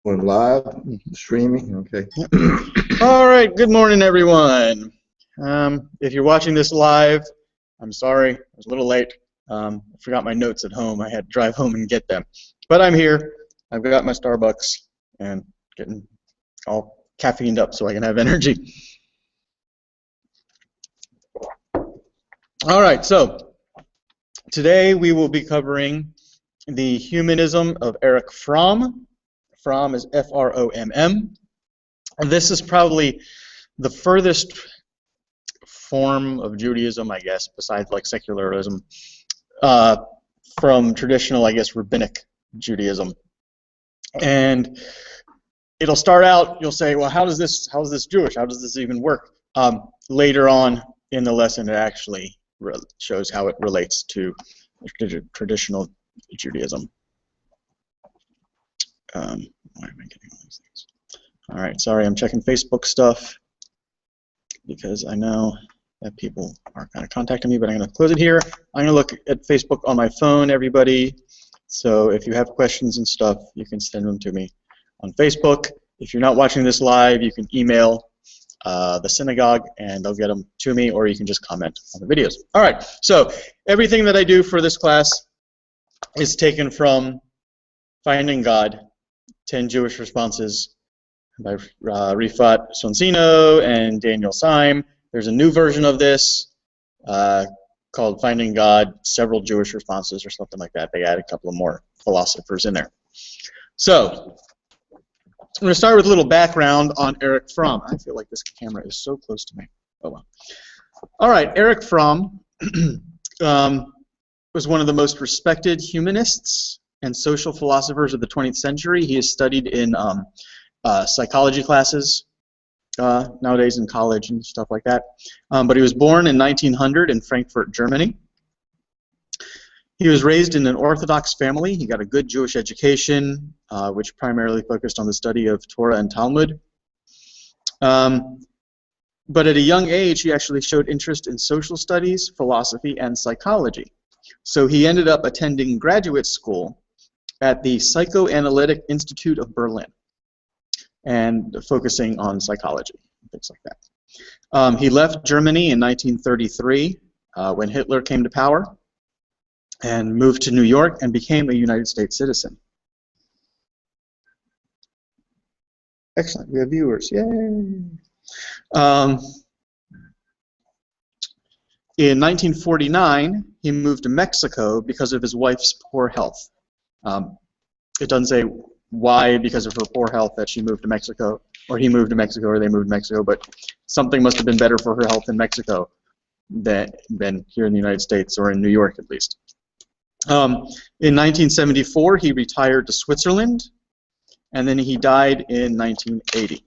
We're live, streaming, okay. All right, good morning, everyone. If you're watching this live, I'm sorry, I was a little late. I forgot my notes at home. I had to drive home and get them. But I'm here. I've got my Starbucks and getting all caffeined up so I can have energy. All right, so today we will be covering the Humanism of Erich Fromm. Fromm is F-R-O-M-M. And this is probably the furthest form of Judaism, I guess, besides like secularism, from traditional, I guess, rabbinic Judaism. And it'll start out, you'll say, well, how is this Jewish? How does this even work? Later on in the lesson, it actually shows how it relates to traditional Judaism. Why am I getting all these things? All right, sorry, I'm checking Facebook stuff because I know that people are kind of contacting me, but I'm going to close it here. I'm going to look at Facebook on my phone, everybody. So if you have questions and stuff, you can send them to me on Facebook. If you're not watching this live, you can email the synagogue and they'll get them to me, or you can just comment on the videos. All right, so everything that I do for this class is taken from Finding God, 10 Jewish Responses by Rifat Sonsino and Daniel Syme. There's a new version of this called Finding God, Several Jewish Responses or something like that. They add a couple of more philosophers in there. So I'm going to start with a little background on Erich Fromm. I feel like this camera is so close to me. Oh well. All right, Erich Fromm was one of the most respected humanists and social philosophers of the 20th century. He is studied in psychology classes nowadays in college and stuff like that. But he was born in 1900 in Frankfurt, Germany. He was raised in an Orthodox family. He got a good Jewish education, which primarily focused on the study of Torah and Talmud. But at a young age, he actually showed interest in social studies, philosophy, and psychology. So he ended up attending graduate school at the Psychoanalytic Institute of Berlin and focusing on psychology, things like that. He left Germany in 1933 when Hitler came to power and moved to New York and became a United States citizen. Excellent, we have viewers, yay! In 1949, he moved to Mexico because of his wife's poor health. It doesn't say why, because of her poor health, that she moved to Mexico, or he moved to Mexico, or they moved to Mexico, but something must have been better for her health in Mexico than here in the United States, or in New York at least. In 1974, he retired to Switzerland, and then he died in 1980.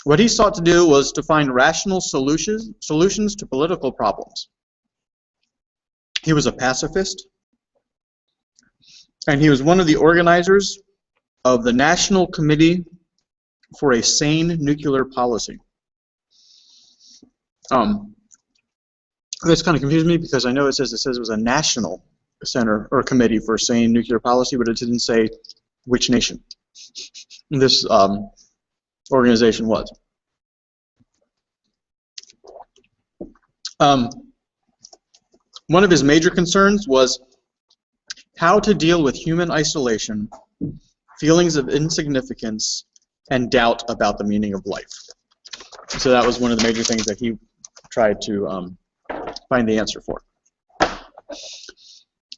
What he sought to do was to find rational solutions to political problems. He was a pacifist, and he was one of the organizers of the National Committee for a Sane Nuclear Policy. This kind of confused me because I know it says it was a national center or committee for sane nuclear policy, but it didn't say which nation this organization was. One of his major concerns was how to deal with human isolation, feelings of insignificance, and doubt about the meaning of life. So that was one of the major things that he tried to find the answer for.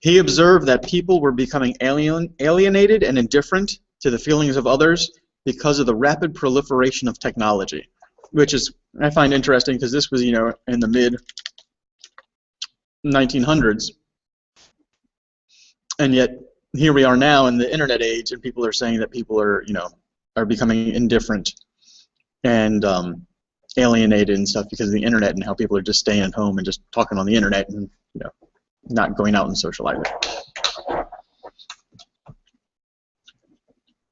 He observed that people were becoming alienated and indifferent to the feelings of others because of the rapid proliferation of technology, which is, I find interesting because this was, in the mid 1900s, and yet here we are now in the internet age, and people are saying that people are, are becoming indifferent and alienated and stuff because of the internet and how people are just staying at home and just talking on the internet and, not going out and socializing.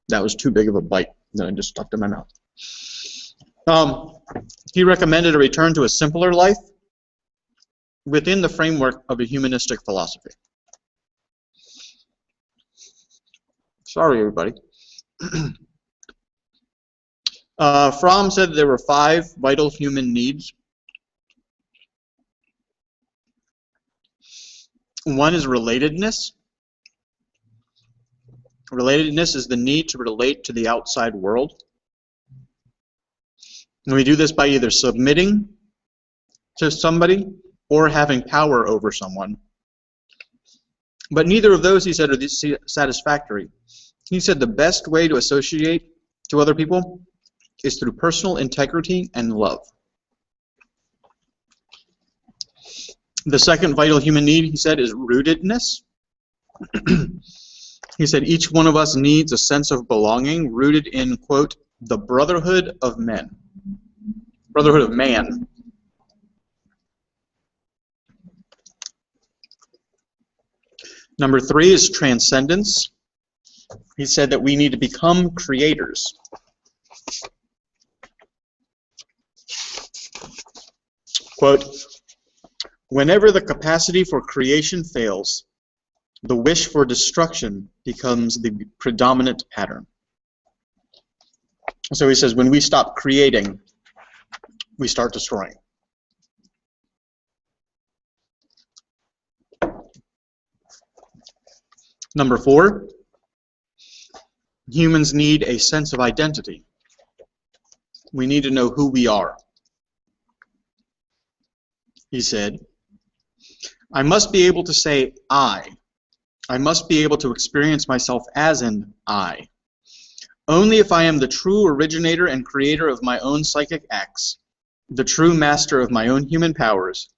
That was too big of a bite that I just stuffed in my mouth. He recommended a return to a simpler life within the framework of a humanistic philosophy. Sorry, everybody. Fromm said there were 5 vital human needs. One is relatedness. Relatedness is the need to relate to the outside world. And we do this by either submitting to somebody or having power over someone. But neither of those, he said, are satisfactory. He said the best way to associate to other people is through personal integrity and love. The second vital human need, he said, is rootedness. He said each one of us needs a sense of belonging rooted in, quote, the brotherhood of men. Brotherhood of man. Number 3 is transcendence. He said that we need to become creators. Quote, whenever the capacity for creation fails, the wish for destruction becomes the predominant pattern. So he says when we stop creating, we start destroying. Number 4, humans need a sense of identity. We need to know who we are. He said, I must be able to say I. I must be able to experience myself as an I. Only if I am the true originator and creator of my own psychic acts, the true master of my own human powers,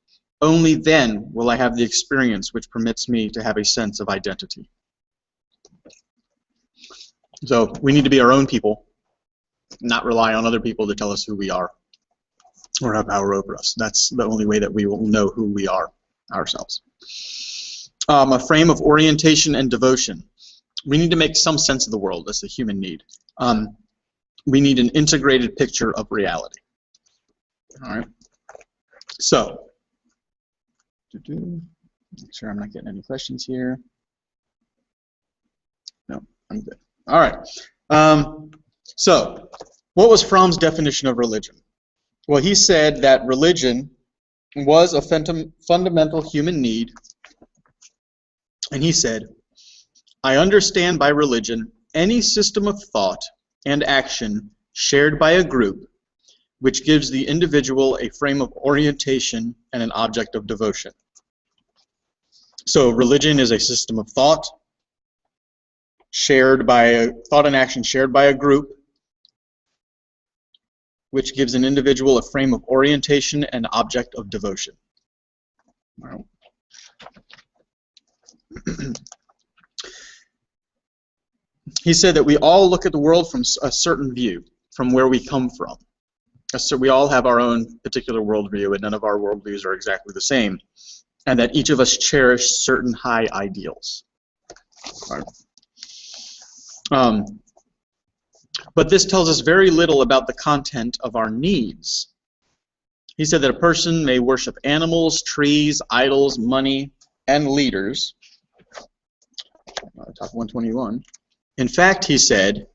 only then will I have the experience which permits me to have a sense of identity. So we need to be our own people, not rely on other people to tell us who we are or have power over us. That's the only way that we will know who we are ourselves. A frame of orientation and devotion. We need to make some sense of the world. That's a human need. We need an integrated picture of reality. All right. So, make sure I'm not getting any questions here. No, I'm good. All right. So, what was Fromm's definition of religion? Well, he said that religion was a fundamental human need, and he said, I understand by religion any system of thought and action shared by a group which gives the individual a frame of orientation and an object of devotion. So religion is a system of thought and action shared by a group which gives an individual a frame of orientation and object of devotion. All right. He said that we all look at the world from a certain view, from where we come from. So we all have our own particular worldview, and none of our worldviews are exactly the same, and that each of us cherish certain high ideals. Right. But this tells us very little about the content of our needs. He said that a person may worship animals, trees, idols, money, and leaders. Top 121. In fact, he said,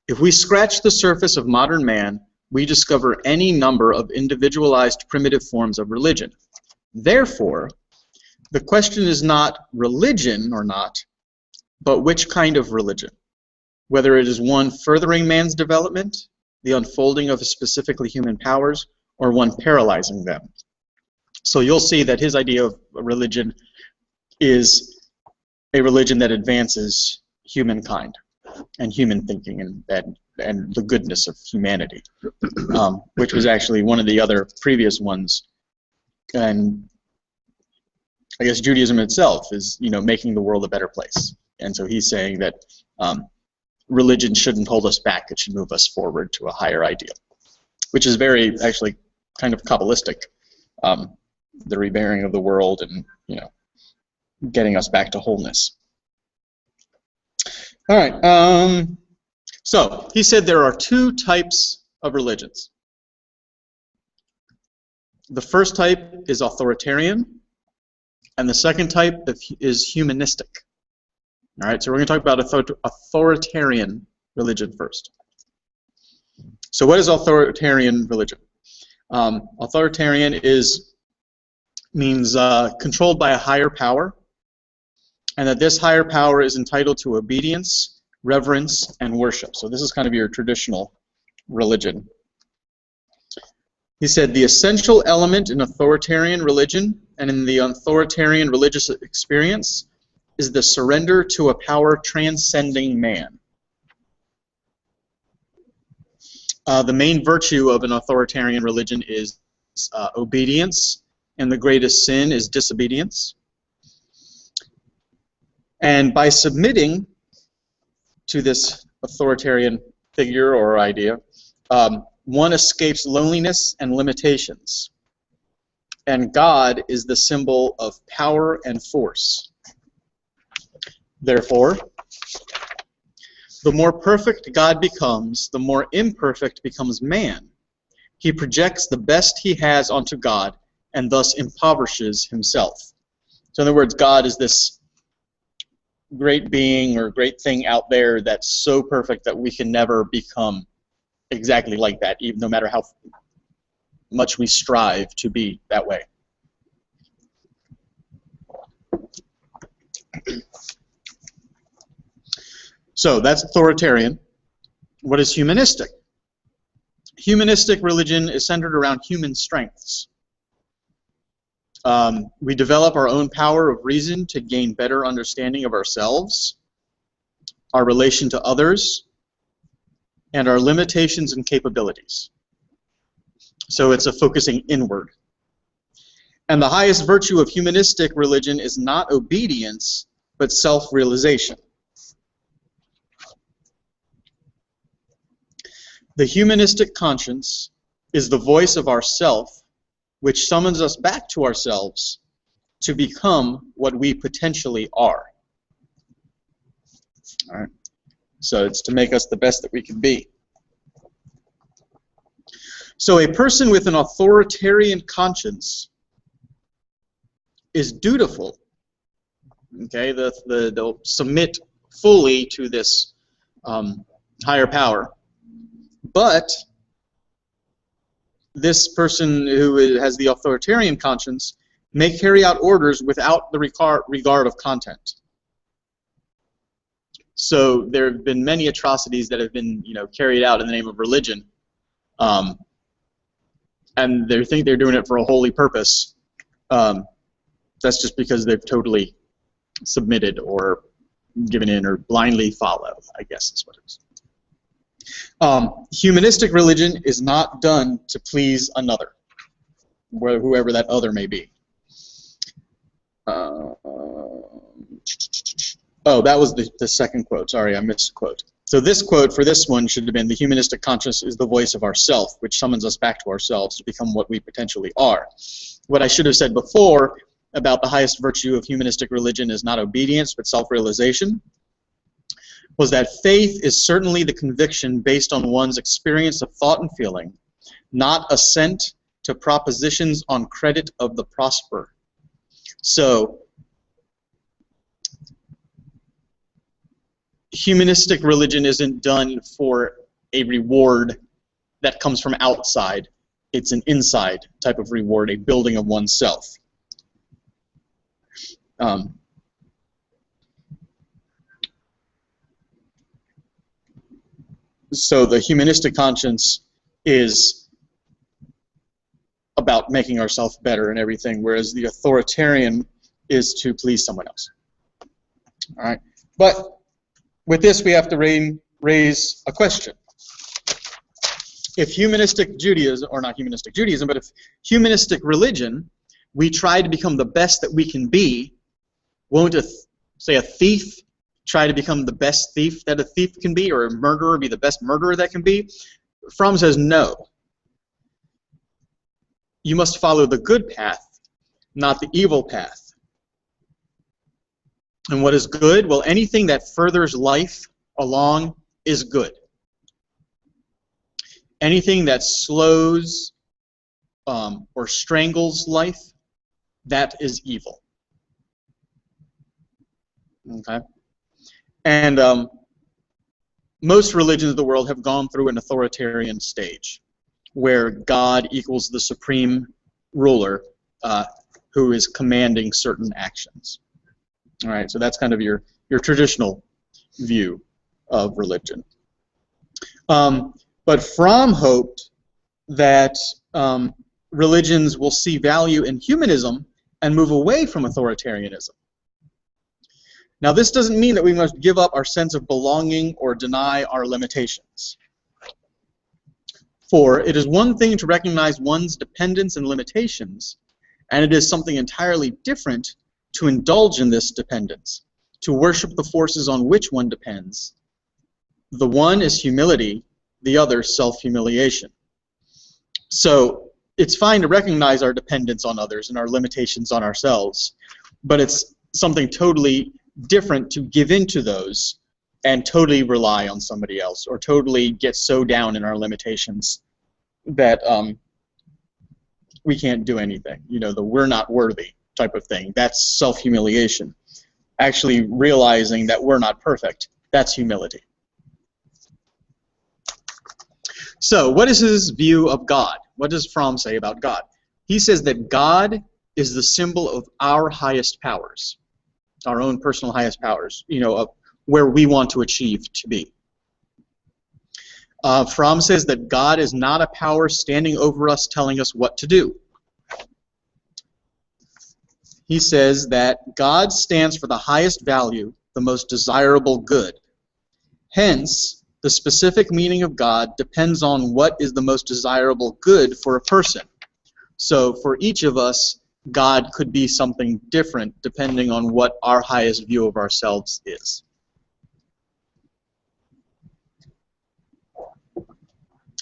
if we scratch the surface of modern man, we discover any number of individualized primitive forms of religion. Therefore, the question is not religion or not, but which kind of religion. Whether it is one furthering man's development, the unfolding of specifically human powers, or one paralyzing them. So you'll see that his idea of religion is a religion that advances humankind and human thinking and the goodness of humanity, which was actually one of the other previous ones. And I guess Judaism itself is, making the world a better place. And so he's saying that religion shouldn't hold us back; it should move us forward to a higher ideal, which is very actually kind of Kabbalistic, the rebearing of the world and getting us back to wholeness. All right. So he said there are 2 types of religions. The first type is authoritarian, and the second type is humanistic. All right, so we're going to talk about authoritarian religion first. So what is authoritarian religion? Authoritarian means controlled by a higher power, and that this higher power is entitled to obedience, reverence, and worship. So this is kind of your traditional religion. He said the essential element in authoritarian religion and in the authoritarian religious experience is the surrender to a power transcending man. The main virtue of an authoritarian religion is obedience, and the greatest sin is disobedience. And by submitting to this authoritarian figure or idea, one escapes loneliness and limitations. And God is the symbol of power and force. Therefore, the more perfect God becomes, the more imperfect becomes man. He projects the best he has onto God and thus impoverishes himself. So in other words, God is this great being or great thing out there that's so perfect that we can never become exactly like that, even no matter how much we strive to be that way. So that's authoritarian. What is humanistic? Humanistic religion is centered around human strengths. We develop our own power of reason to gain better understanding of ourselves, our relation to others, and our limitations and capabilities. So it's a focusing inward. And the highest virtue of humanistic religion is not obedience, but self-realization. The humanistic conscience is the voice of ourself, which summons us back to ourselves to become what we potentially are. All right. So it's to make us the best that we can be. So a person with an authoritarian conscience is dutiful. Okay, they'll submit fully to this higher power. But this person who has the authoritarian conscience may carry out orders without the regard of content. So there have been many atrocities that have been, carried out in the name of religion, and they think they're doing it for a holy purpose. That's just because they've totally submitted or given in or blindly follow, I guess is what it is. Humanistic religion is not done to please another, whoever that other may be. Oh, that was the second quote. Sorry, I missed a quote. So this quote for this one should have been, the humanistic conscience is the voice of ourself, which summons us back to ourselves to become what we potentially are. What I should have said before about the highest virtue of humanistic religion is not obedience, but self-realization, was that faith is certainly the conviction based on one's experience of thought and feeling, not assent to propositions on credit of the prosper. So, humanistic religion isn't done for a reward that comes from outside. It's an inside type of reward, a building of oneself. So the humanistic conscience is about making ourselves better and everything, whereas the authoritarian is to please someone else. All right, but with this we have to raise a question. If humanistic Judaism, or not humanistic Judaism, but if humanistic religion, we try to become the best that we can be, won't say a thief try to become the best thief that a thief can be, or a murderer be the best murderer that can be? Fromm says no. You must follow the good path, not the evil path. And what is good? Well, anything that furthers life along is good. Anything that slows or strangles life, that is evil. Okay? And most religions of the world have gone through an authoritarian stage, where God equals the supreme ruler who is commanding certain actions. All right, so that's kind of your traditional view of religion. But Fromm hoped that religions will see value in humanism and move away from authoritarianism. Now, this doesn't mean that we must give up our sense of belonging or deny our limitations. For it is one thing to recognize one's dependence and limitations, and it is something entirely different to indulge in this dependence, to worship the forces on which one depends. The one is humility, the other self-humiliation. So it's fine to recognize our dependence on others and our limitations on ourselves, but it's something totally different to give in to those and totally rely on somebody else, or totally get so down in our limitations that we can't do anything. You know, the we're not worthy type of thing. That's self-humiliation. Actually realizing that we're not perfect, that's humility. So, what is his view of God? What does Fromm say about God? He says that God is the symbol of our highest powers, our own personal highest powers, you know, of where we want to achieve to be. Fromm says that God is not a power standing over us telling us what to do. He says that God stands for the highest value, the most desirable good. Hence, the specific meaning of God depends on what is the most desirable good for a person. So for each of us, God could be something different depending on what our highest view of ourselves is.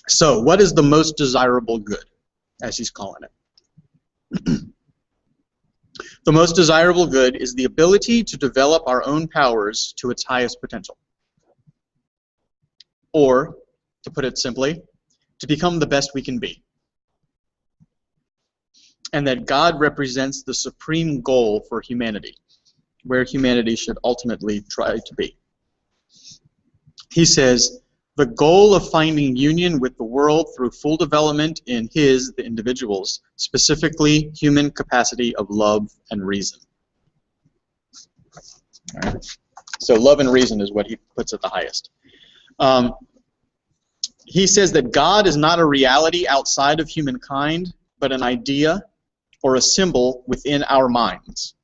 So what is the most desirable good, as he's calling it? The most desirable good is the ability to develop our own powers to its highest potential. Or, to put it simply, to become the best we can be. And that God represents the supreme goal for humanity, where humanity should ultimately try to be. He says, the goal of finding union with the world through full development in his, the individual's, specifically human capacity of love and reason. All right. So love and reason is what he puts at the highest. He says that God is not a reality outside of humankind, but an idea or a symbol within our minds.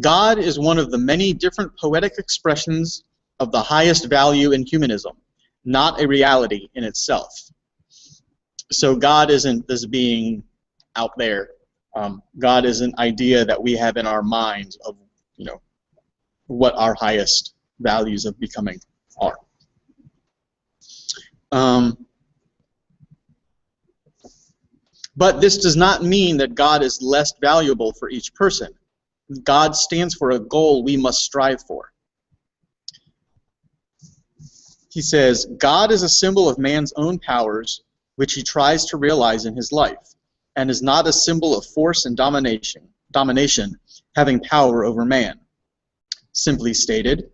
God is one of the many different poetic expressions of the highest value in humanism, not a reality in itself. So God isn't this being out there. God is an idea that we have in our minds of, you know, what our highest values of becoming are. But this does not mean that God is less valuable for each person. God stands for a goal we must strive for. He says, God is a symbol of man's own powers, which he tries to realize in his life, and is not a symbol of force and domination, having power over man. Simply stated,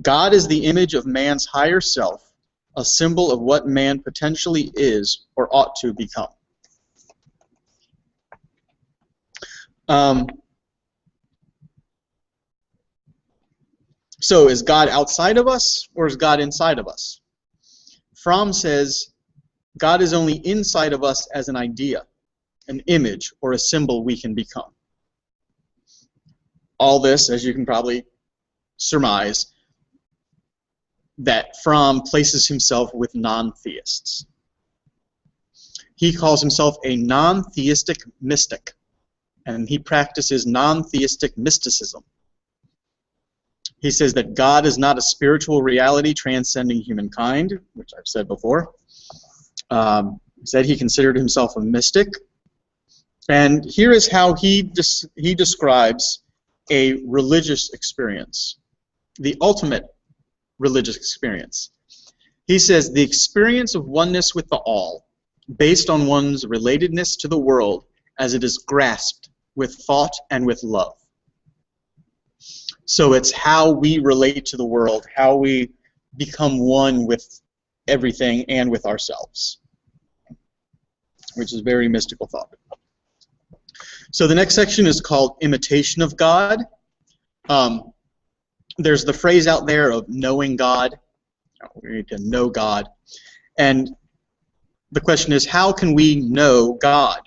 God is the image of man's higher self, a symbol of what man potentially is or ought to become. So is God outside of us, or is God inside of us? Fromm says God is only inside of us as an idea, an image, or a symbol we can become. All this, as you can probably surmise, that Fromm places himself with non-theists. He calls himself a non-theistic mystic, and he practices non-theistic mysticism. He says that God is not a spiritual reality transcending humankind, which I've said before. He said he considered himself a mystic. And here is how he describes a religious experience, the ultimate religious experience. He says, the experience of oneness with the all, based on one's relatedness to the world as it is grasped with thought and with love. So it's how we relate to the world, how we become one with everything and with ourselves, which is a very mystical thought. So the next section is called Imitation of God. There's the phrase out there of knowing God. We need to know God. And the question is, how can we know God?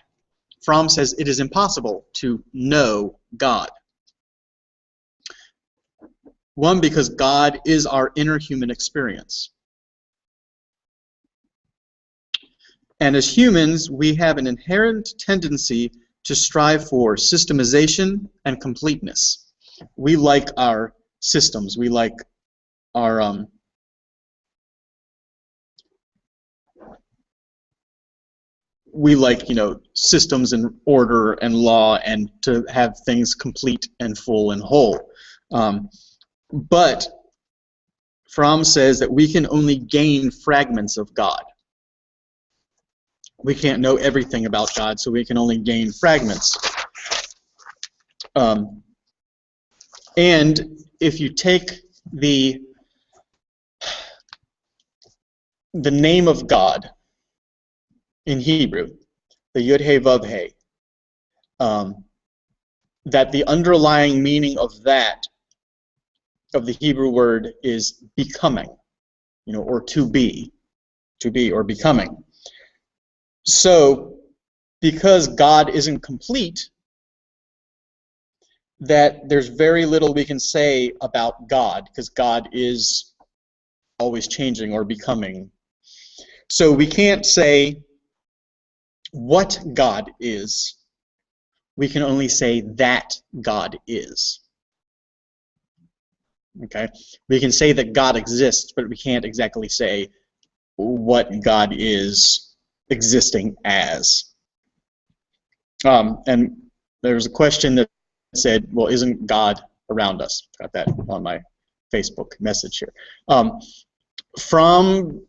Fromm says it is impossible to know God. One, because God is our inner human experience. And as humans, we have an inherent tendency to strive for systemization and completeness. We like our systems. We like our systems and order and law, and to have things complete and full and whole. But Fromm says that we can only gain fragments of God. We can't know everything about God, so we can only gain fragments. And if you take the name of God in Hebrew, the Yud-He Vav-He, that the underlying meaning of that, of the Hebrew word, is becoming, or to be or becoming. So, because God isn't complete, that there's very little we can say about God, because God is always changing or becoming. So we can't say what God is. We can only say that God is. Okay? We can say that God exists, but we can't exactly say what God is existing as. And there's a question that said, well, isn't God around us? Got that on my Facebook message here. Fromm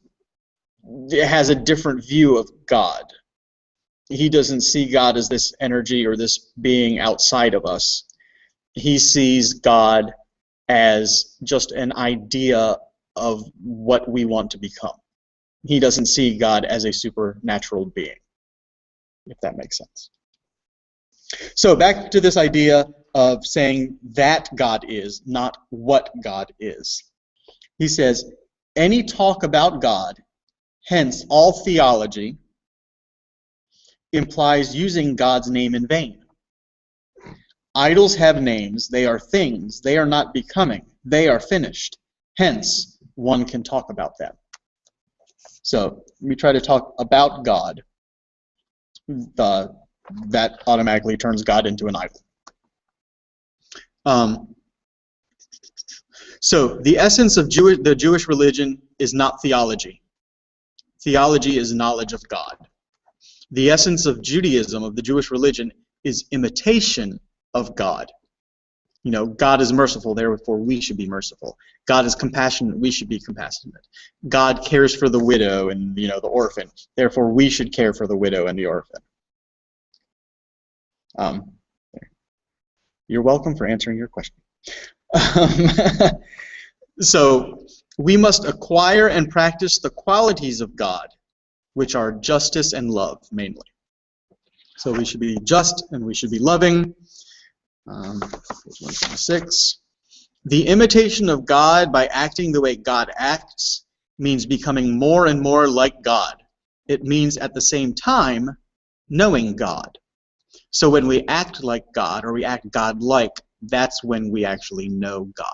has a different view of God. He doesn't see God as this energy or this being outside of us. He sees God as just an idea of what we want to become. He doesn't see God as a supernatural being, if that makes sense. So back to this idea of saying that God is, not what God is. He says, any talk about God, hence all theology, implies using God's name in vain. Idols have names, they are things, they are not becoming, they are finished. Hence, one can talk about them. So, we try to talk about God. That automatically turns God into an idol. So, the essence of the Jewish religion is not theology. Theology is knowledge of God. The essence of Judaism, of the Jewish religion, is imitation of God. God is merciful, therefore we should be merciful. God is compassionate, we should be compassionate. God cares for the widow and the orphan, therefore we should care for the widow and the orphan. You're welcome for answering your question. So we must acquire and practice the qualities of God, which are justice and love, mainly. So we should be just and we should be loving. Page 126. The imitation of God by acting the way God acts means becoming more and more like God. It means at the same time knowing God. So when we act like God, or we act God-like, that's when we actually know God.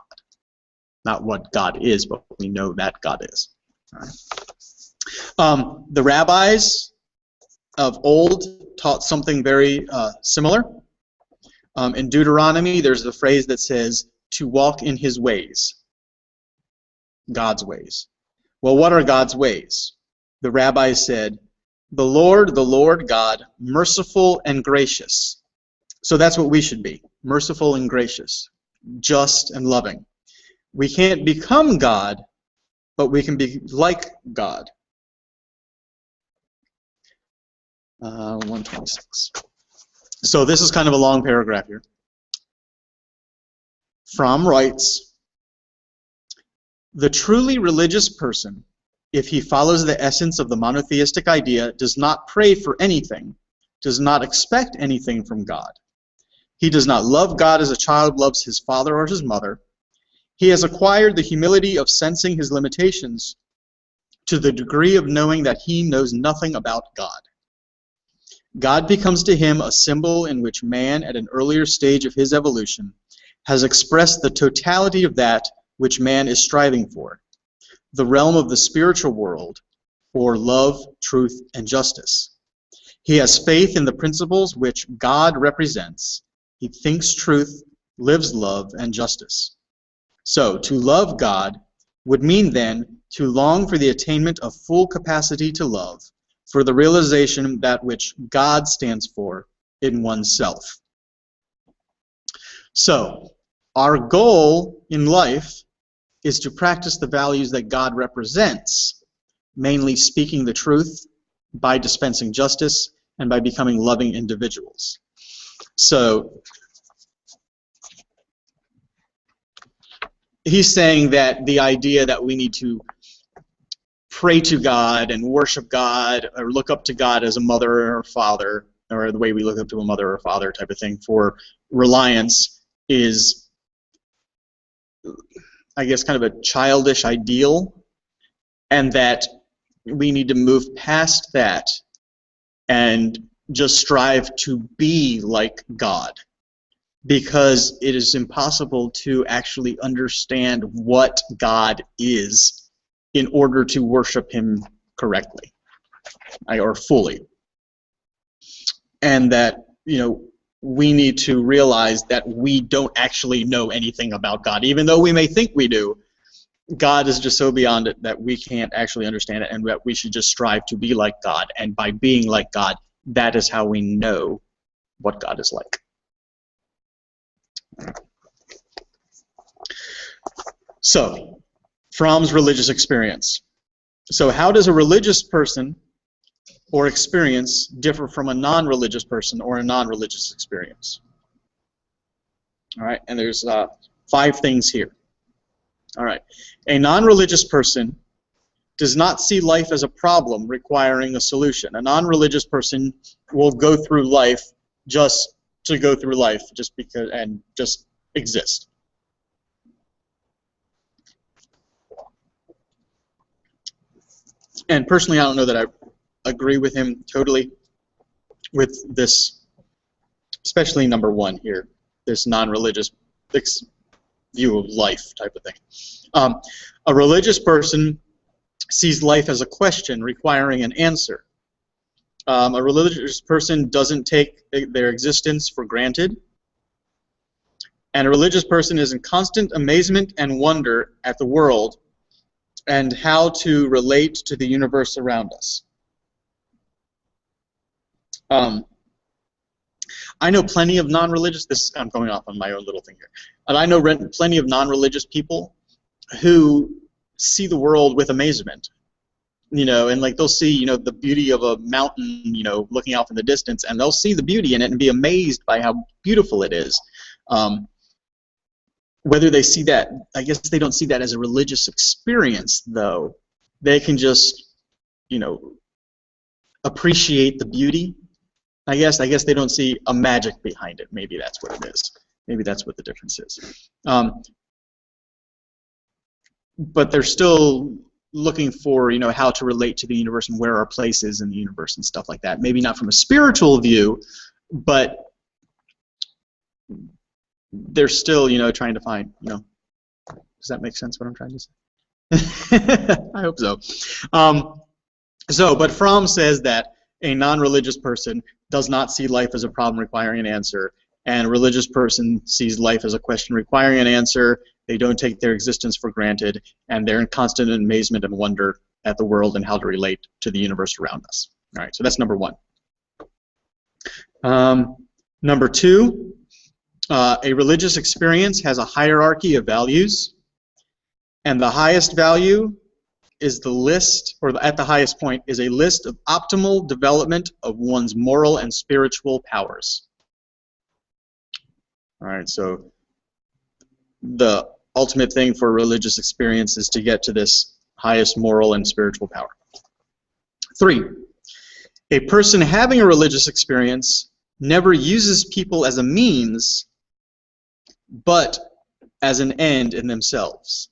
Not what God is, but we know that God is. All right. The rabbis of old taught something very similar. In Deuteronomy, there's the phrase that says, to walk in his ways, God's ways. Well, what are God's ways? The rabbis said, the Lord God, merciful and gracious. So that's what we should be, merciful and gracious, just and loving. We can't become God, but we can be like God. 126. So this is kind of a long paragraph here. Fromm writes, "The truly religious person, if he follows the essence of the monotheistic idea, does not pray for anything, does not expect anything from God. He does not love God as a child loves his father or his mother. He has acquired the humility of sensing his limitations to the degree of knowing that he knows nothing about God. God becomes to him a symbol in which man, at an earlier stage of his evolution, has expressed the totality of that which man is striving for, the realm of the spiritual world, or love, truth, and justice. He has faith in the principles which God represents. He thinks truth, lives love, and justice. So, to love God would mean then to long for the attainment of full capacity to love, for the realization of that which God stands for in oneself." So, our goal in life is to practice the values that God represents, mainly speaking the truth, by dispensing justice, and by becoming loving individuals. So, he's saying that the idea that we need to pray to God and worship God or look up to God as a mother or father, or the way we look up to a mother or father type of thing for reliance is, I guess, kind of a childish ideal, and that we need to move past that and just strive to be like God, because it is impossible to actually understand what God is in order to worship him correctly or fully. And that, we need to realize that we don't actually know anything about God. Even though we may think we do, God is just so beyond it that we can't actually understand it, and that we should just strive to be like God. And by being like God, that is how we know what God is like. So, Fromm's religious experience. So how does a religious person or experience differ from a non-religious person or a non-religious experience? All right, and there's 5 things here. All right, a non-religious person does not see life as a problem requiring a solution. A non-religious person will go through life just to go through life, just because, and just exist. And personally, I don't know that I agree with him totally with this, especially number 1 here, this non-religious view of life type of thing. A religious person sees life as a question requiring an answer. A religious person doesn't take their existence for granted. And a religious person is in constant amazement and wonder at the world and how to relate to the universe around us. I know plenty of non-religious, I'm going off on my own little thing here, and I know plenty of non-religious people who see the world with amazement, and like they'll see, the beauty of a mountain, looking out in the distance, and they'll see the beauty in it and be amazed by how beautiful it is. Whether they see that, I guess they don't see that as a religious experience, though. They can just, appreciate the beauty. I guess they don't see a magic behind it. Maybe that's what it is. Maybe that's what the difference is. But they're still looking for, how to relate to the universe and where our place is in the universe and stuff like that. Maybe not from a spiritual view, but they're still, trying to find, does that make sense what I'm trying to say? I hope so. But Fromm says that a non-religious person does not see life as a problem requiring an answer, and a religious person sees life as a question requiring an answer. They don't take their existence for granted, and they're in constant amazement and wonder at the world and how to relate to the universe around us. All right, so that's number 1. Number 2, a religious experience has a hierarchy of values, and the highest value is the list, or at the highest point, is a list of optimal development of one's moral and spiritual powers. All right, so the ultimate thing for a religious experience is to get to this highest moral and spiritual power. 3, a person having a religious experience never uses people as a means, but as an end in themselves.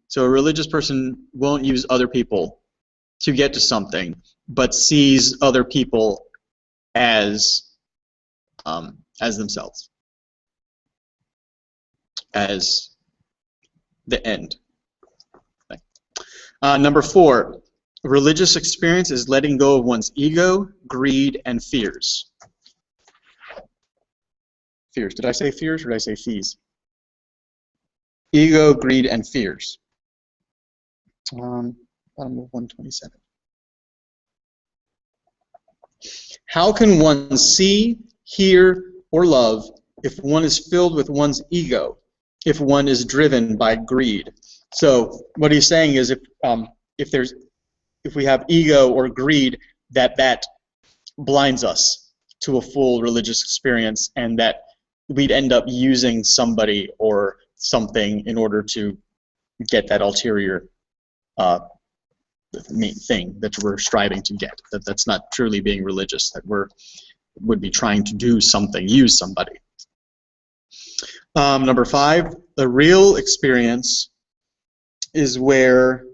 So a religious person won't use other people to get to something, but sees other people as themselves, as the end. Number 4, religious experience is letting go of one's ego, greed, and fears. Fears. Did I say fears or did I say fees? Ego, greed, and fears. Bottom of 127. How can one see, hear, or love if one is filled with one's ego, if one is driven by greed? So what he's saying is if we have ego or greed, that blinds us to a full religious experience, and that we'd end up using somebody or something in order to get that ulterior thing that we're striving to get. That's not truly being religious, that would be trying to do something, use somebody. Number 5, the real experience is where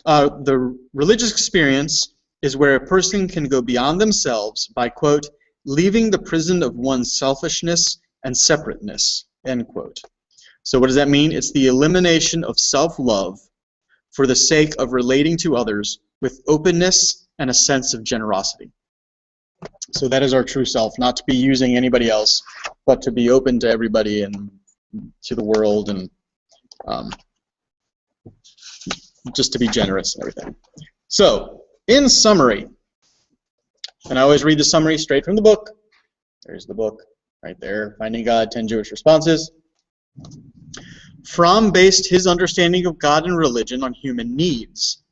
the religious experience is where a person can go beyond themselves by, quote, leaving the prison of one's selfishness and separateness, end quote. So what does that mean? It's the elimination of self-love for the sake of relating to others with openness and a sense of generosity. So that is our true self, not to be using anybody else, but to be open to everybody and to the world, and just to be generous and everything. So, in summary, and I always read the summary straight from the book. There's the book right there, Finding God, 10 Jewish Responses. Fromm based his understanding of God and religion on human needs.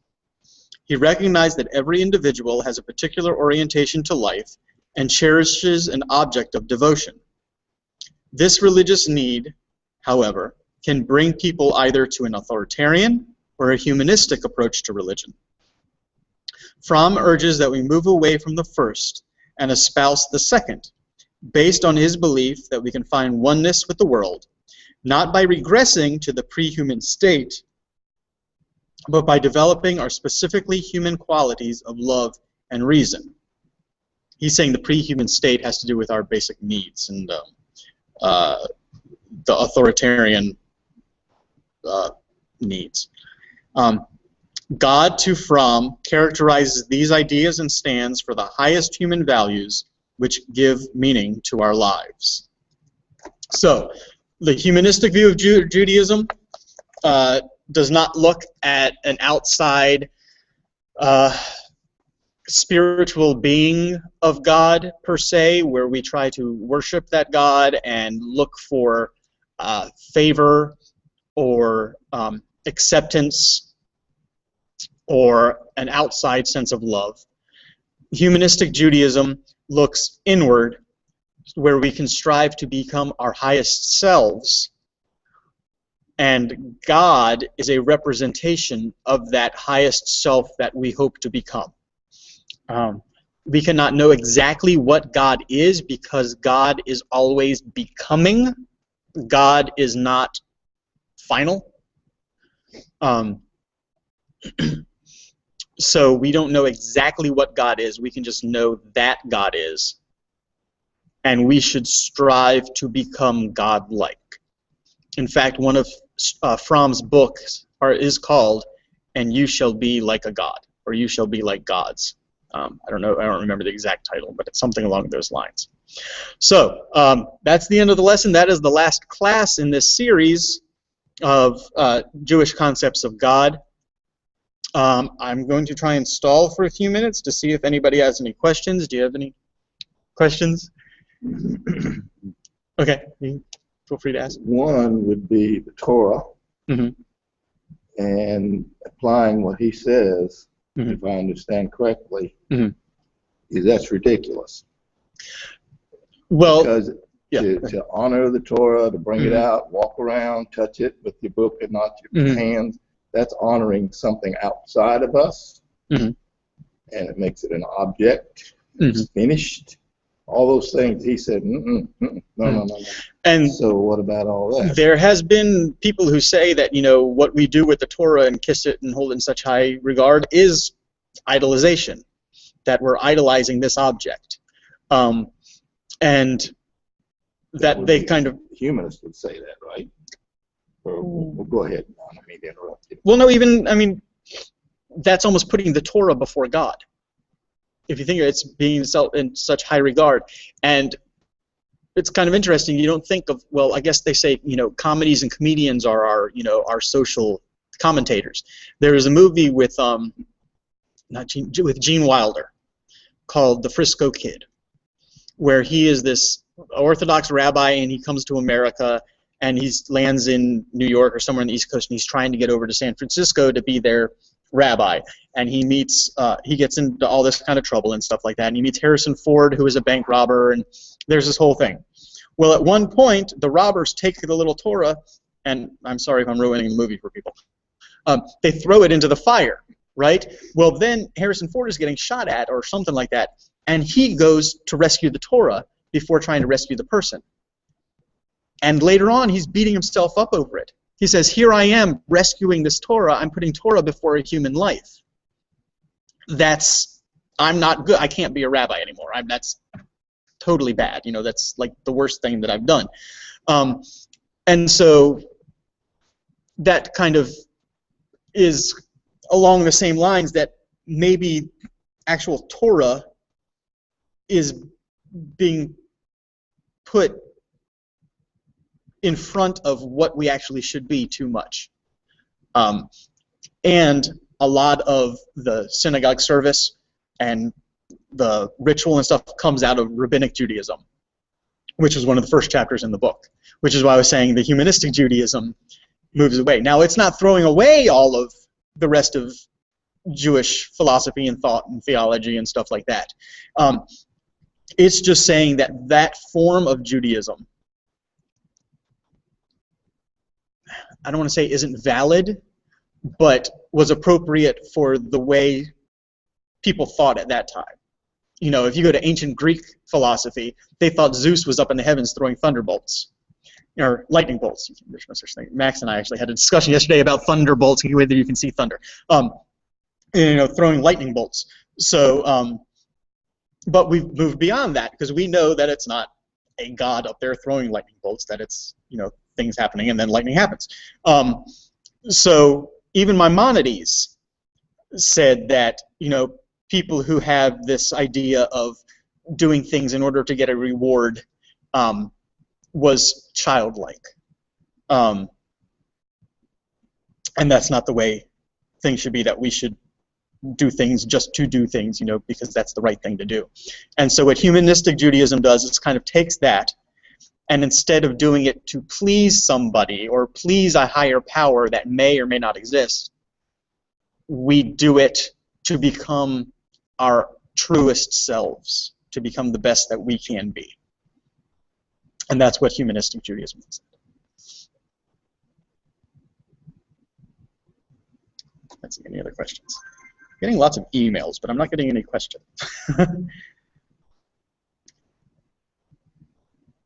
He recognized that every individual has a particular orientation to life and cherishes an object of devotion. This religious need, however, can bring people either to an authoritarian or a humanistic approach to religion. Fromm urges that we move away from the first and espouse the second, based on his belief that we can find oneness with the world, not by regressing to the pre-human state, but by developing our specifically human qualities of love and reason. He's saying the pre-human state has to do with our basic needs, and the authoritarian needs. God, to Fromm, characterizes these ideas and stands for the highest human values which give meaning to our lives. So, the humanistic view of Judaism does not look at an outside spiritual being of God, per se, where we try to worship that God and look for favor or acceptance or an outside sense of love. Humanistic Judaism looks inward, where we can strive to become our highest selves, and God is a representation of that highest self that we hope to become. We cannot know exactly what God is because God is always becoming. God is not final. So we don't know exactly what God is. We can just know that God is. And we should strive to become God-like. In fact, one of Fromm's books is called "And You Shall Be Like a God," or "You Shall Be Like Gods." I don't remember the exact title, but it's something along those lines. So that's the end of the lesson. That is the last class in this series of Jewish concepts of God. I'm going to try and stall for a few minutes to see if anybody has any questions. Do you have any questions? Okay, feel free to ask. One would be the Torah, and applying what he says, if I understand correctly, is that's ridiculous. Well, because to honor the Torah, to bring it out, walk around, touch it with your book and not your hands. That's honoring something outside of us, and it makes it an object. It's finished. All those things. He said, no. And so what about all that? There has been people who say that, what we do with the Torah and kiss it and hold it in such high regard is idolization, that we're idolizing this object. And that they kind of... Humanists would say that, right? Well, go ahead. I don't mean to interrupt you. Well, no, that's almost putting the Torah before God. If you think it's being in such high regard. And it's kind of interesting. You don't think of, well, I guess they say, comedies and comedians are our social commentators. There is a movie with Gene Wilder called The Frisco Kid, where he is this Orthodox rabbi and he comes to America and he lands in New York or somewhere on the East Coast and he's trying to get over to San Francisco to be their rabbi. And he gets into all this kind of trouble and stuff like that. And he meets Harrison Ford, who is a bank robber, and there's this whole thing. Well, at one point, the robbers take the little Torah, and I'm sorry if I'm ruining the movie for people. They throw it into the fire, right? Well, then Harrison Ford is getting shot at or something like that, and he goes to rescue the Torah before trying to rescue the person. And later on, he's beating himself up over it. He says, here I am rescuing this Torah. I'm putting Torah before a human life. I'm not good. I can't be a rabbi anymore. That's totally bad. That's like the worst thing that I've done. And so that kind of is along the same lines that maybe actual Torah is being put in front of what we actually should be too much. And a lot of the synagogue service and the ritual and stuff comes out of rabbinic Judaism, which is one of the first chapters in the book, which is why I was saying the humanistic Judaism moves away. Now, it's not throwing away all of the rest of Jewish philosophy and thought and theology and stuff like that. It's just saying that form of Judaism, I don't want to say isn't valid, but was appropriate for the way people thought at that time. If you go to ancient Greek philosophy, they thought Zeus was up in the heavens throwing thunderbolts, or lightning bolts. There's no such thing. Max and I actually had a discussion yesterday about thunderbolts, whether you can see thunder. Throwing lightning bolts. So, but we've moved beyond that because we know that it's not a god up there throwing lightning bolts, that it's, things happening and then lightning happens. So even Maimonides said that, people who have this idea of doing things in order to get a reward was childlike. And that's not the way things should be, that we should do things just to do things, because that's the right thing to do. And so what humanistic Judaism does is kind of takes that, and instead of doing it to please somebody or please a higher power that may or may not exist, we do it to become our truest selves, to become the best that we can be. And that's what humanistic Judaism is. Let's see, any other questions? I'm getting lots of emails, but I'm not getting any questions.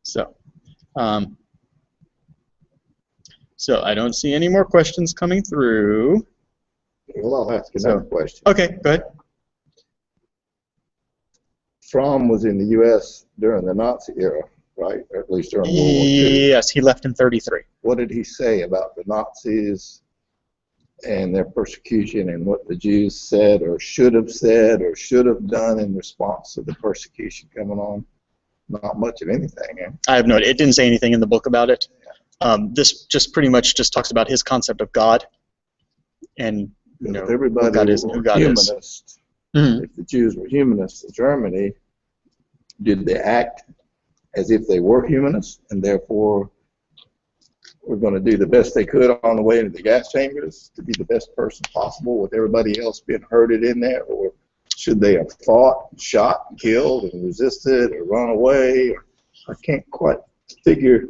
So I don't see any more questions coming through. Well, I'll ask another question. Okay, go ahead. Fromm was in the U.S. during the Nazi era, right? Or at least during World War II. Yes, he left in '33. What did he say about the Nazis and their persecution and what the Jews said or should have done in response to the persecution coming on? Not much of anything. Eh? I have no idea. It didn't say anything in the book about it. This just pretty much just talks about his concept of God and who God is and who God is. Mm-hmm. If the Jews were humanists in Germany, did they act as if they were humanists and therefore were going to do the best they could on the way into the gas chambers to be the best person possible with everybody else being herded in there? Or should they have fought, shot, killed, and resisted, or run away? I can't quite figure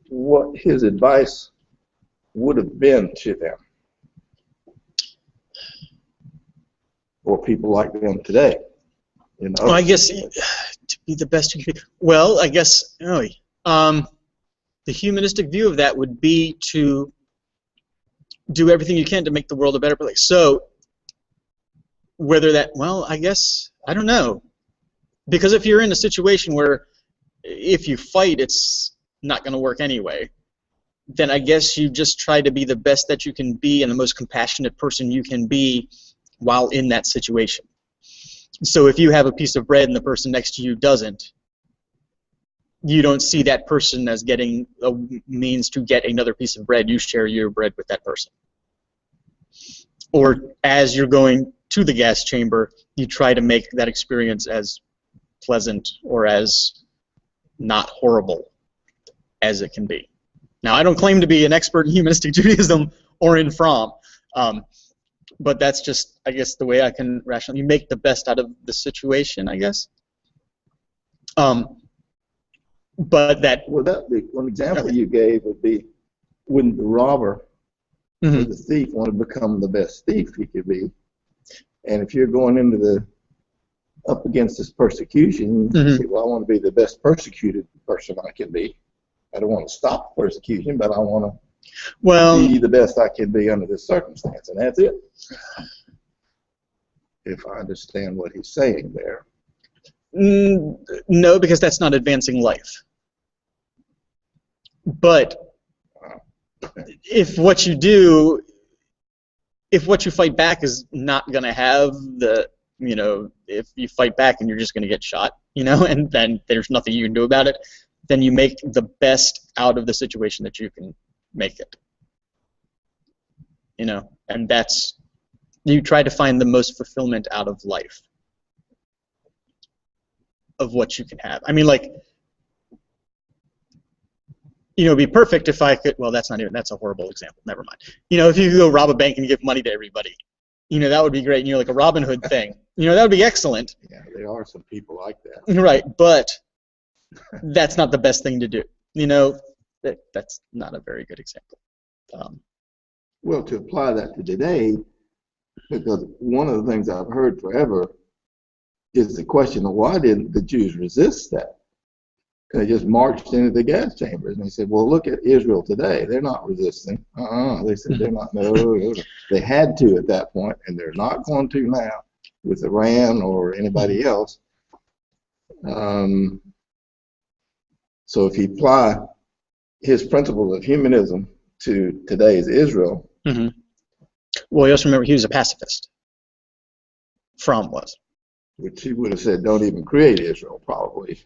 what his advice would have been to them, or people like them today. You know? Well, I guess to be the best you can be. Well, I guess the humanistic view of that would be to do everything you can to make the world a better place. So whether that, well, I guess, I don't know. Because if you're in a situation where if you fight, it's not going to work anyway, then I guess you just try to be the best that you can be and the most compassionate person you can be while in that situation. So if you have a piece of bread and the person next to you doesn't, you don't see that person as getting a means to get another piece of bread. You share your bread with that person. Or as you're going to the gas chamber, you try to make that experience as pleasant or as not horrible as it can be. Now, I don't claim to be an expert in humanistic Judaism or in Fromm, but that's just, I guess, the way I can rationalize. You make the best out of the situation, I guess. But that... Well, one example you gave would be when the robber or the thief want to become the best thief he could be. And if you're going into up against this persecution, you say, well, I want to be the best persecuted person I can be. I don't want to stop persecution, but I want to be the best I can be under this circumstance, and that's it. If I understand what he's saying there. No, because that's not advancing life. But if what you do, if what you fight back is not going to have the, if you fight back and you're just going to get shot, and then there's nothing you can do about it, then you make the best out of the situation that you can make it. And that's, you try to find the most fulfillment out of life, of what you can have. I mean, like, it'd be perfect if I could, well, that's a horrible example, never mind. If you could go rob a bank and give money to everybody, that would be great, like a Robin Hood thing. That would be excellent. Yeah, there are some people like that. Right, but that's not the best thing to do. That's not a very good example. Well, to apply that to today, because one of the things I've heard forever is the question of why didn't the Jews resist that? They just marched into the gas chambers, and they said, well, look at Israel today. They're not resisting. They said they're not. No. They had to at that point, and they're not going to now with Iran or anybody else. So if you apply his principles of humanism to today's Israel. Well, you also remember he was a pacifist. Fromm was. Which he would have said, don't even create Israel, probably.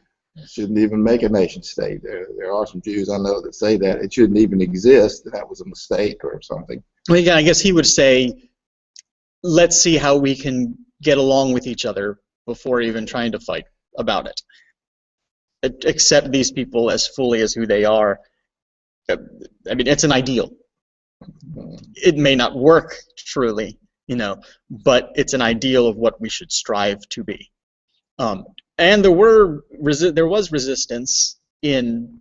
Shouldn't even make a nation state. There are some Jews I know that say that it shouldn't even exist, that was a mistake or something. Well, again, I guess he would say, let's see how we can get along with each other before even trying to fight about it. Accept these people as fully as who they are. I mean, it's an ideal. It may not work truly, but it's an ideal of what we should strive to be. And there was resistance in,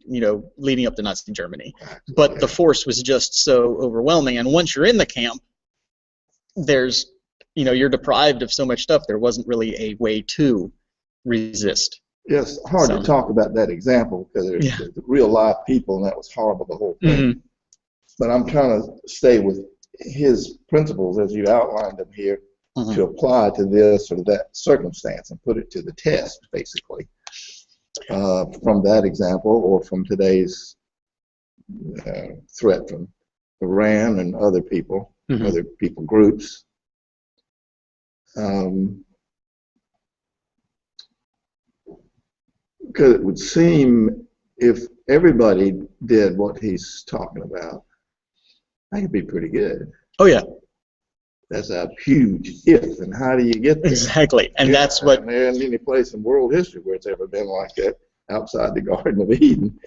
leading up to Nazi Germany, but the force was just so overwhelming. And once you're in the camp, there's, you're deprived of so much stuff. There wasn't really a way to resist. Yes, hard to talk about that example because there's real live people, and that was horrible, the whole thing. But I'm trying to stay with his principles as you outlined them here to apply to this or that circumstance and put it to the test, basically, from that example or from today's threat from Iran and other people, other people groups. Because it would seem if everybody did what he's talking about, that could be pretty good. Oh, yeah. That's a huge if, and how do you get there? Exactly, and that's what... And there isn't any place in world history where it's ever been like that outside the Garden of Eden.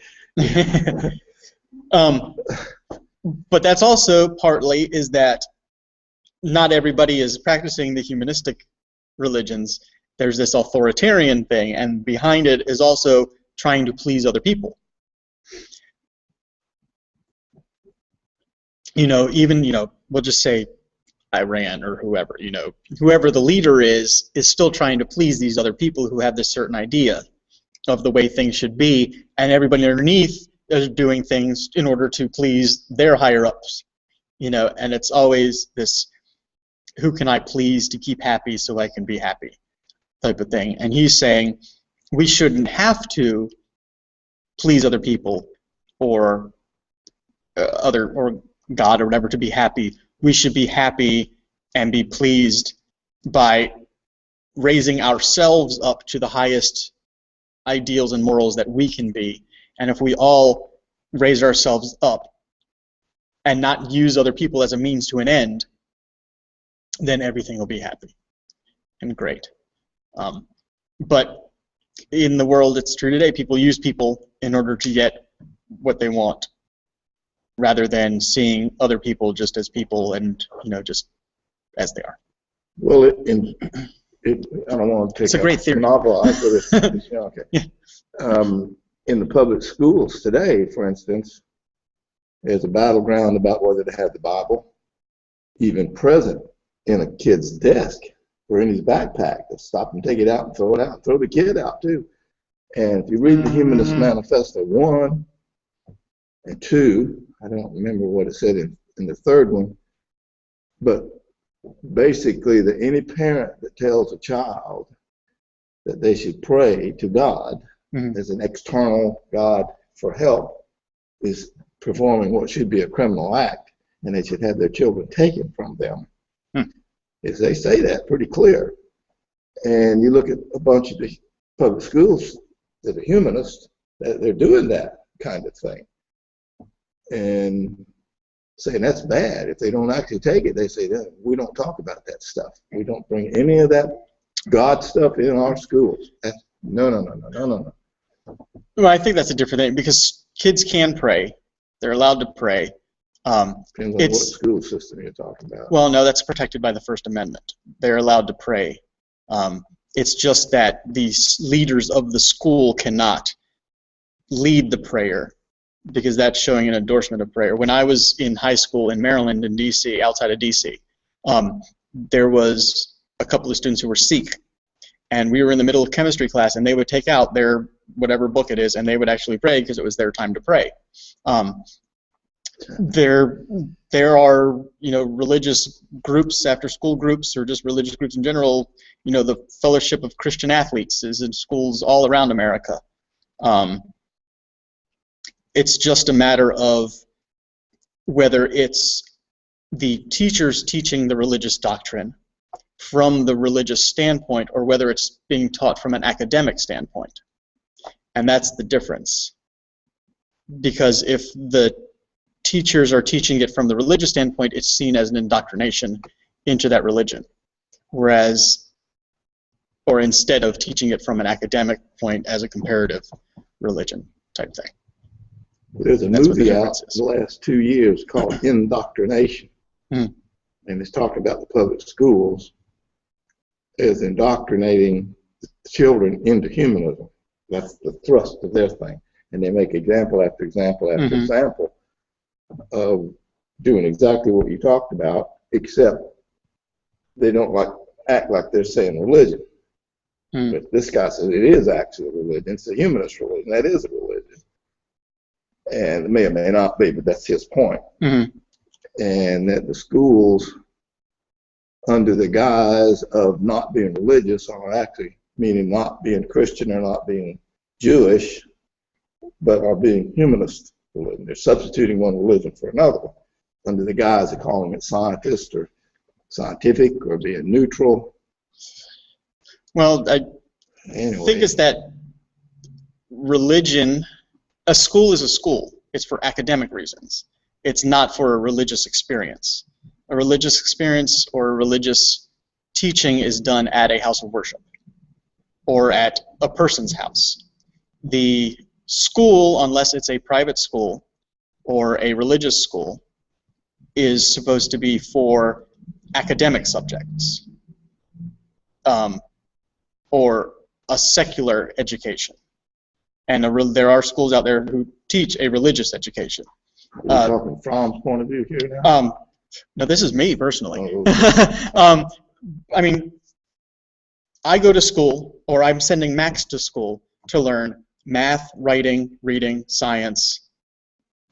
But that's also partly is that not everybody is practicing the humanistic religions. There's this authoritarian thing, and behind it is also trying to please other people. Even, we'll just say Iran or whoever, whoever the leader is still trying to please these other people who have this certain idea of the way things should be, and everybody underneath is doing things in order to please their higher-ups, and it's always this, who can I please to keep happy so I can be happy type of thing. And he's saying we shouldn't have to please other people or or God or whatever to be happy. We should be happy and be pleased by raising ourselves up to the highest ideals and morals that we can be. And if we all raise ourselves up and not use other people as a means to an end, then everything will be happy and great. But in the world it's true today, people use people in order to get what they want, rather than seeing other people just as people and just as they are. Well, I don't want to take it's a great theory. Novel. Okay. Yeah. In the public schools today, for instance, there's a battleground about whether to have the Bible even present in a kid's desk or in his backpack. They'll stop and take it out and throw it out, and throw the kid out too. And if you read the Humanist Manifesto 1 and 2, I don't remember what it said in the third one, but basically that any parent that tells a child that they should pray to God as an external God for help is performing what should be a criminal act, and they should have their children taken from them. Is they say that pretty clear. And you look at a bunch of the public schools that are humanists, they're doing that kind of thing. And saying that's bad. If they don't actually take it, they say, we don't talk about that stuff. We don't bring any of that God stuff in our schools. No. Well, I think that's a different thing, because kids can pray. They're allowed to pray. Depends on what school system you're talking about. Well, no, that's protected by the First Amendment. They're allowed to pray. It's just that these leaders of the school cannot lead the prayer, because that's showing an endorsement of prayer. When I was in high school in Maryland, in D.C., outside of D.C., there was a couple of students who were Sikh, and we were in the middle of chemistry class, and they would take out their whatever book it is, and they would actually pray because it was their time to pray. There are religious groups, after school groups, or just religious groups in general. The Fellowship of Christian Athletes is in schools all around America. It's just a matter of whether it's the teachers teaching the religious doctrine from the religious standpoint, or whether it's being taught from an academic standpoint. And that's the difference. Because if the teachers are teaching it from the religious standpoint, it's seen as an indoctrination into that religion. Or instead of teaching it from an academic point as a comparative religion type thing. There's a movie out the last 2 years called Indoctrination. And it's talking about the public schools as indoctrinating children into humanism. That's the thrust of their thing. And they make example after example after example of doing exactly what you talked about, except they don't act like they're saying religion. But this guy says it is actually a religion. It's a humanist religion. That is a religion. And it may or may not be, but that's his point. And that the schools, under the guise of not being religious, are actually meaning not being Christian or not being Jewish, but are being humanist religion. They're substituting one religion for another under the guise of calling it scientist or scientific or being neutral. Well, I think it's that religion, a school is a school. It's for academic reasons. It's not for a religious experience. A religious experience or a religious teaching is done at a house of worship or at a person's house. The school, unless it's a private school or a religious school, is supposed to be for academic subjects or a secular education. and there are schools out there who teach a religious education. Are we talking Fromm's point of view here now? No, this is me personally. Oh, okay. I mean, I go to school, or I'm sending Max to school to learn math, writing, reading, science,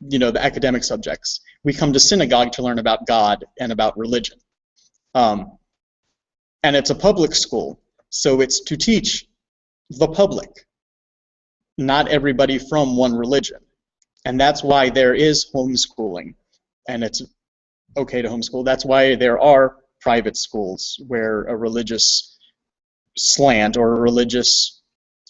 the academic subjects. We come to synagogue to learn about God and about religion. And it's a public school, so it's to teach the public, not everybody from one religion. And that's why there is homeschooling, and it's okay to homeschool. That's why there are private schools where a religious slant or a religious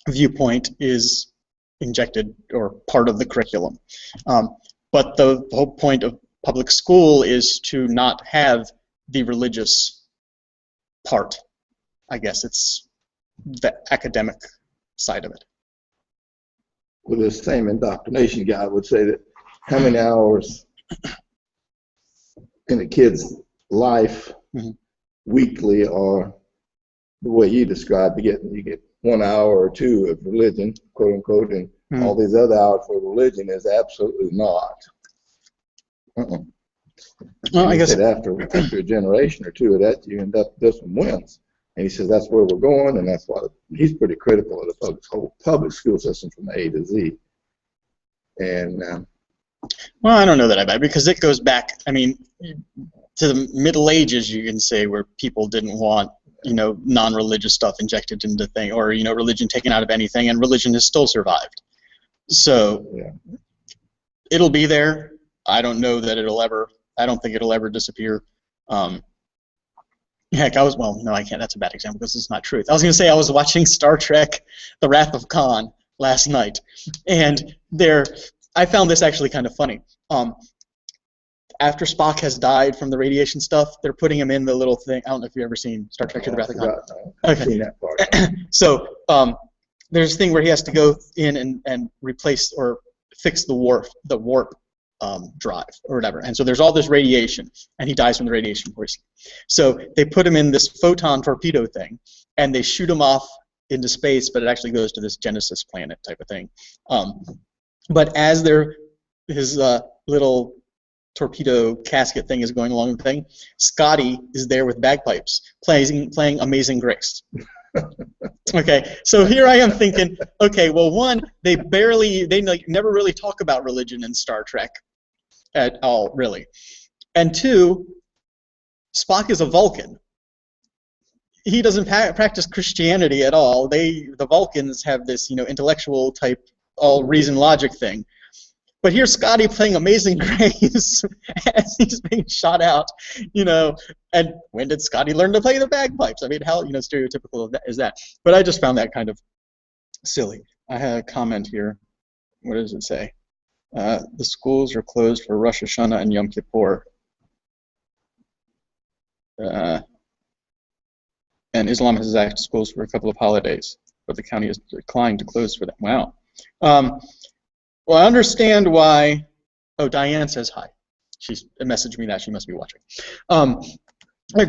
viewpoint is injected or part of the curriculum. But the whole point of public school is to not have the religious part. I guess it's the academic side of it. Well, this same indoctrination guy would say that how many hours in a kid's life weekly are the way you described, you get 1 hour or 2 of religion, quote unquote, and all these other hours for religion is absolutely not. Well, I guess after a generation or 2 of that, you end up this one wins. And he says that's where we're going, and that's why he's pretty critical of the whole public school system from A to Z. And well, I don't know that I buy, because it goes back, I mean, to the Middle Ages, you can say, where people didn't want, non-religious stuff injected into things, or religion taken out of anything, and religion has still survived. So yeah. It'll be there. I don't know that I don't think it'll ever disappear. Heck, well, no, I can't. That's a bad example because it's not truth. I was going to say I was watching Star Trek: The Wrath of Khan last night, and I found this actually kind of funny. After Spock has died from the radiation stuff, they're putting him in the little thing. I don't know if you've ever seen Star Trek: The Wrath of Khan. I've seen that part. So there's a thing where he has to go in and replace or fix the warp drive or whatever, and so there's all this radiation, and he dies from the radiation poisoning. So they put him in this photon torpedo thing, and they shoot him off into space, but it actually goes to this Genesis planet type of thing. But as his little torpedo casket thing is going along the thing, Scotty is there with bagpipes playing Amazing Grace. Okay, so here I am thinking, okay, well, one, they never really talk about religion in Star Trek at all, really. And 2, Spock is a Vulcan. He doesn't practice Christianity at all. The Vulcans have this, intellectual type, all reason logic thing. But here's Scotty playing Amazing Grace as he's being shot out, and when did Scotty learn to play the bagpipes? I mean, how, stereotypical of that is that? But I just found that kind of silly. I had a comment here. What does it say? The schools are closed for Rosh Hashanah and Yom Kippur. And Islam has active schools for a couple of holidays, but the county has declined to close for them. Wow. Well, I understand why. Oh, Diane says hi. She's messaged me that. She must be watching.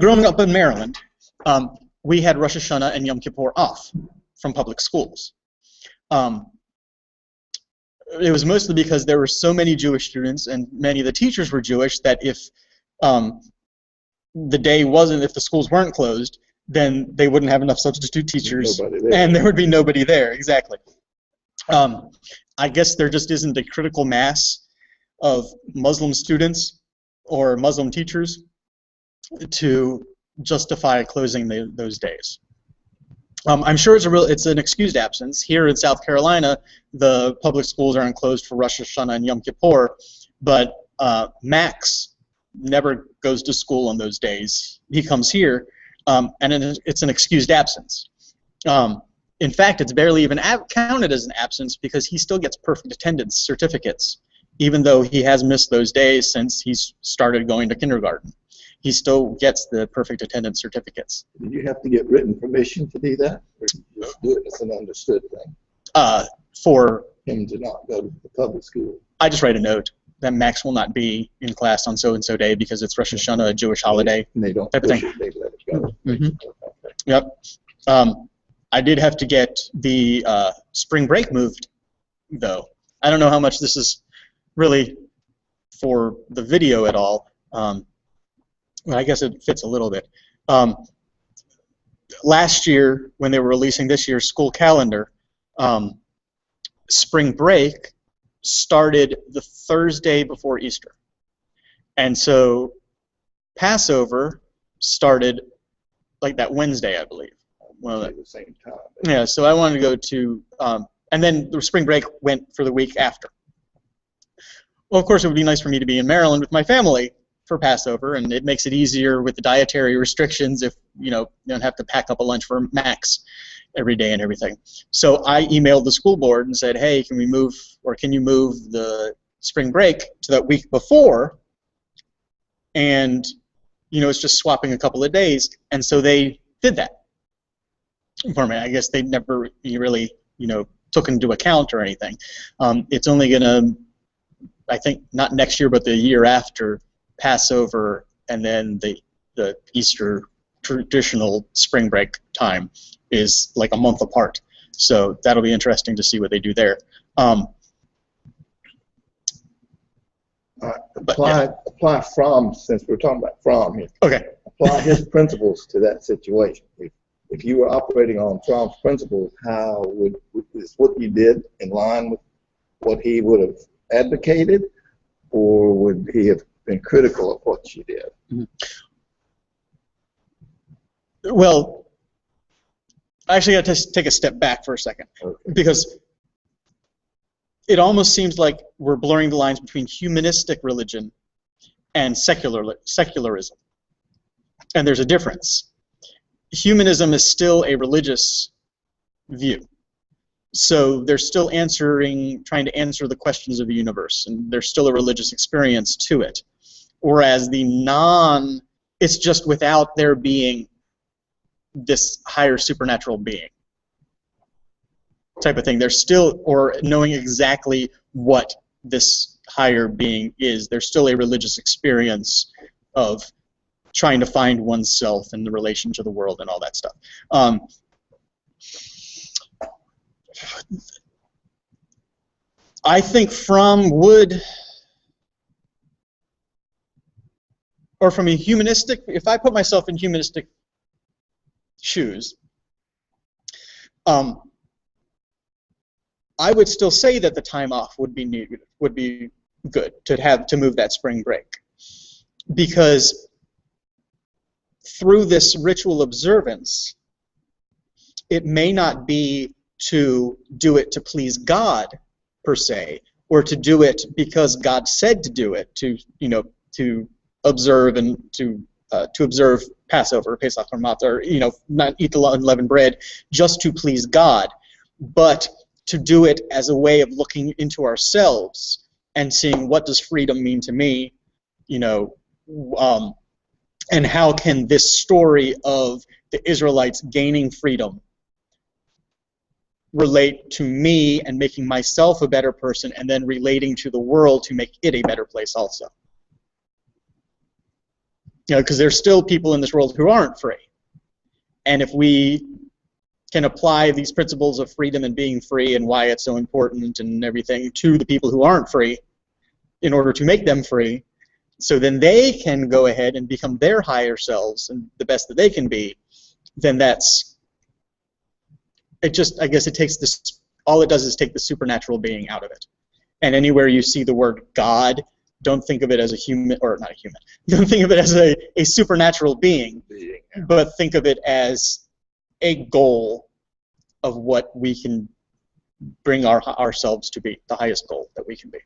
Growing up in Maryland, we had Rosh Hashanah and Yom Kippur off from public schools. It was mostly because there were so many Jewish students, and many of the teachers were Jewish, that if if the schools weren't closed, then they wouldn't have enough substitute teachers, and there would be nobody there. Exactly. I guess there just isn't a critical mass of Muslim students or Muslim teachers to justify closing those days. I'm sure it's an excused absence. Here in South Carolina, the public schools aren't closed for Rosh Hashanah and Yom Kippur, but Max never goes to school on those days. He comes here, and it's an excused absence. In fact, it's barely even counted as an absence because he still gets perfect attendance certificates, even though he has missed those days since he's started going to kindergarten. He still gets the perfect attendance certificates. Did you have to get written permission to do that, or did you just do it as an understood thing? For him to not go to the public school. I just write a note that Max will not be in class on so-and-so day because it's Rosh Hashanah, a Jewish holiday. And they don't type of thing. They let it go. Yep. I did have to get the spring break moved though. I don't know how much this is really for the video at all. Well, I guess it fits a little bit. Last year, when they were releasing this year's school calendar, spring break started the Thursday before Easter. And so Passover started like that Wednesday, I believe. Well, At the same time. yeah, so I wanted to go to, and then the spring break went for the week after. Well, of course, it would be nice for me to be in Maryland with my family for Passover, and it makes it easier with the dietary restrictions if, you don't have to pack up a lunch for Max every day and everything. So I emailed the school board and said, hey, can you move the spring break to that week before? And, it's just swapping a couple of days. And so they did that for me. I guess they never really, took into account or anything. It's only going to, I think, not next year, but the year after Passover, and then the Easter traditional spring break time is like a month apart. So that'll be interesting to see what they do there. Apply Fromm, since we're talking about Fromm here. Okay. Apply his principles to that situation. If you were operating on Fromm's principles, is what you did in line with what he would have advocated, or would he have been critical of what you did? Mm-hmm. Well, I actually got to take a step back for a second, Okay. because it almost seems like we're blurring the lines between humanistic religion and secularism. And there's a difference. Humanism is still a religious view. So they're still trying to answer the questions of the universe, and there's still a religious experience to it. Whereas it's just without there being this higher supernatural being type of thing. There's still, or knowing exactly what this higher being is, there's still a religious experience of trying to find oneself in the relation to the world and all that stuff. I think Fromm would, or from a humanistic, if I put myself in humanistic shoes, I would still say that the time off would be good to move that spring break, because through this ritual observance, it may not be to do it to please God per se, or to do it because God said to do it, to observe and to observe Passover, Pesach or Matzah, or not eat the unleavened bread just to please God, but to do it as a way of looking into ourselves and seeing what does freedom mean to me, and how can this story of the Israelites gaining freedom relate to me and making myself a better person, and then relating to the world to make it a better place also. Because there's still people in this world who aren't free. And if we can apply these principles of freedom and being free and why it's so important and everything to the people who aren't free in order to make them free, so then they can go ahead and become their higher selves and the best that they can be, then I guess it takes this, all it does is take the supernatural being out of it. And anywhere you see the word God, don't think of it as a human, or not a human, don't think of it as a supernatural being, but think of it as a goal of what we can bring ourselves to be, the highest goal that we can be.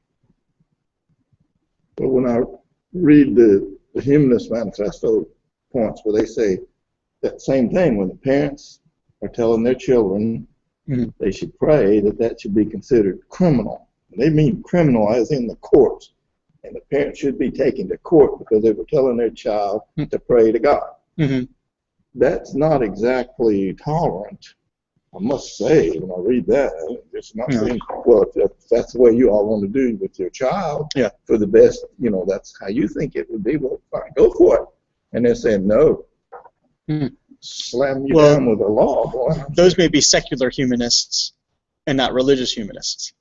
Well, when I read the Humanist Manifesto points where they say that same thing, when the parents are telling their children they should pray, that should be considered criminal. And they mean criminal as in the courts. And the parents should be taken to court because they were telling their child to pray to God. Mm-hmm. That's not exactly tolerant, I must say. When I read that, it's not saying, well, if that's the way you all want to do with your child, for the best, that's how you think it would be, well, fine, go for it. And they're saying, no, slam you down with the law, boy. Those may be secular humanists and not religious humanists.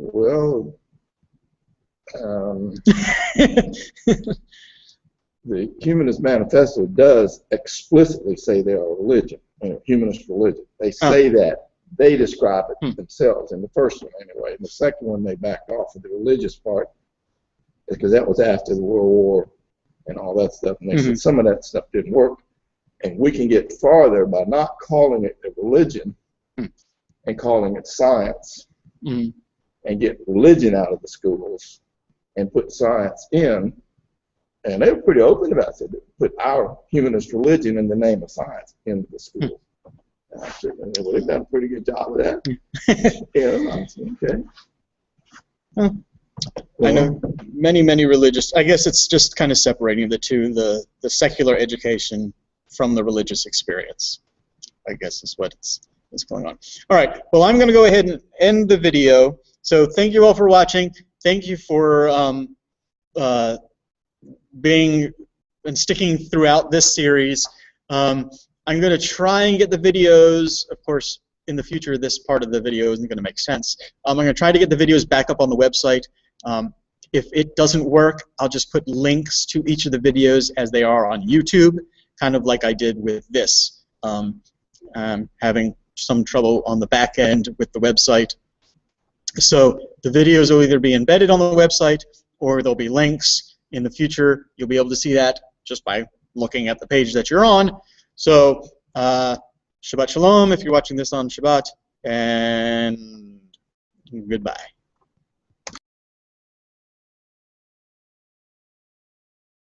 Well, the Humanist Manifesto does explicitly say they are a religion, humanist religion. They say that. They describe it themselves in the first one anyway. In the second one, they backed off of the religious part because that was after the World War and all that stuff. And they said some of that stuff didn't work. And we can get farther by not calling it a religion and calling it science and get religion out of the schools and put science in. And they were pretty open about it. They put our humanist religion in the name of science into the schools. And they've done a pretty good job of that. Okay. I know many religious. I guess it's just kind of separating the two, the secular education from the religious experience. I guess is what's going on. All right. Well, I'm going to go ahead and end the video. So thank you all for watching. Thank you for being and sticking throughout this series. I'm going to try and get the videos, of course, in the future this part of the video isn't going to make sense. I'm going to try to get the videos back up on the website. If it doesn't work, I'll just put links to each of the videos as they are on YouTube, kind of like I did with this. Having some trouble on the back end with the website. So the videos will either be embedded on the website or there'll be links. In the future, you'll be able to see that just by looking at the page that you're on. So, Shabbat Shalom if you're watching this on Shabbat, and goodbye.